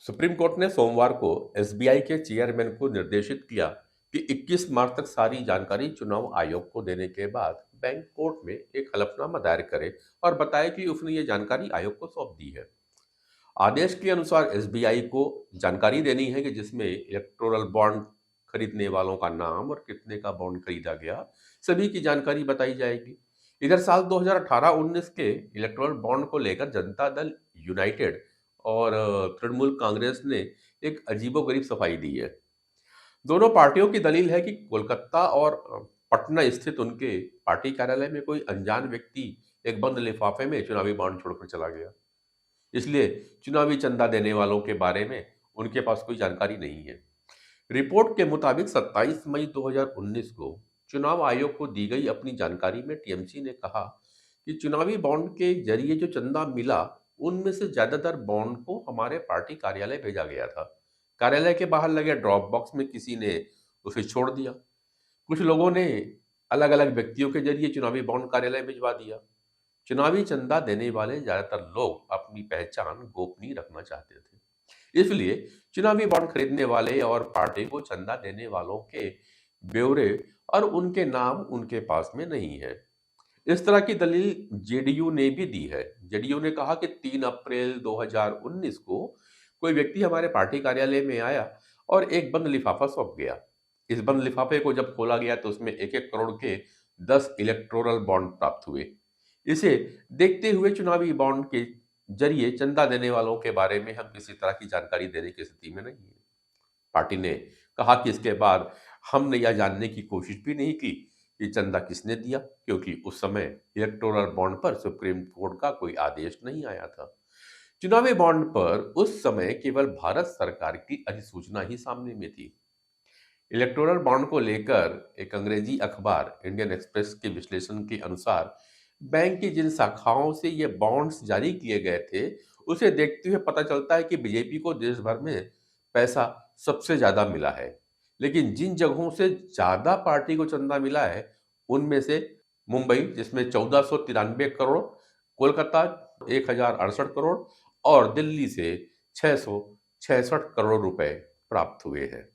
Supreme court ने सोमवार को एसबीआई के चेयरमैन को निर्देशित किया कि 21 मार्च तक सारी जानकारी चुनाव आयोग को देने के बाद बैंक कोर्ट में एक हलफनामा दायर करे और बताए कि उसने ये जानकारी आयोग को सौंप दी है। आदेश के अनुसार एसबीआई को जानकारी देनी है कि जिसमें इलेक्टोरल बॉन्ड खरीदने वालों का नाम और कितने का बॉन्ड खरीदा गया, सभी की जानकारी बताई जाएगी। इधर साल 2018-19 के इलेक्टोरल बॉन्ड को लेकर जनता दल यूनाइटेड और तृणमूल कांग्रेस ने एक अजीबोगरीब सफाई दी है। दोनों पार्टियों की दलील है कि कोलकाता और पटना स्थित उनके पार्टी कार्यालय में कोई अनजान व्यक्ति एक बंद लिफाफे में चुनावी बॉन्ड छोड़कर चला गया, इसलिए चुनावी चंदा देने वालों के बारे में उनके पास कोई जानकारी नहीं है। रिपोर्ट के मुताबिक 27 मई 2019 को चुनाव आयोग को दी गई अपनी जानकारी में टीएमसी ने कहा कि चुनावी बॉन्ड के जरिए जो चंदा मिला, उनमें से ज्यादातर बॉन्ड को हमारे पार्टी कार्यालय भेजा गया था। कार्यालय के बाहर लगे ड्रॉप बॉक्स में किसी ने उसे छोड़ दिया। कुछ लोगों ने अलग अलग व्यक्तियों के जरिए चुनावी बॉन्ड कार्यालय भिजवा दिया। चुनावी चंदा देने वाले ज्यादातर लोग अपनी पहचान गोपनीय रखना चाहते थे, इसलिए चुनावी बॉन्ड खरीदने वाले और पार्टी को चंदा देने वालों के ब्यौरे और उनके नाम उनके पास में नहीं है। इस तरह की दलील जेडीयू ने भी दी है। जेडीयू ने कहा कि 3 अप्रैल 2019 को कोई व्यक्ति हमारे पार्टी कार्यालय में आया और एक बंद लिफाफा सौंप गया। इस बंद लिफाफे को जब खोला गया तो उसमें 1-1 करोड़ के 10 इलेक्टोरल बॉन्ड प्राप्त हुए। इसे देखते हुए चुनावी बॉन्ड के जरिए चंदा देने वालों के बारे में हम किसी तरह की जानकारी देने की स्थिति में नहीं है। पार्टी ने कहा कि इसके बाद हमने यह जानने की कोशिश भी नहीं की कि चंदा किसने दिया, क्योंकि उस समय इलेक्टोरल बॉन्ड पर सुप्रीम कोर्ट का कोई आदेश नहीं आया था। चुनावी बॉन्ड पर उस समय केवल भारत सरकार की अधिसूचना ही सामने में थी। इलेक्टोरल बॉन्ड को लेकर एक अंग्रेजी अखबार इंडियन एक्सप्रेस के विश्लेषण के अनुसार बैंक की जिन शाखाओं से ये बॉन्ड्स जारी किए गए थे, उसे देखते हुए पता चलता है कि बीजेपी को देश भर में पैसा सबसे ज्यादा मिला है। लेकिन जिन जगहों से ज्यादा पार्टी को चंदा मिला है, उनमें से मुंबई जिसमें 1493 करोड़, कोलकाता 1068 करोड़ और दिल्ली से 666 करोड़ रुपए प्राप्त हुए हैं।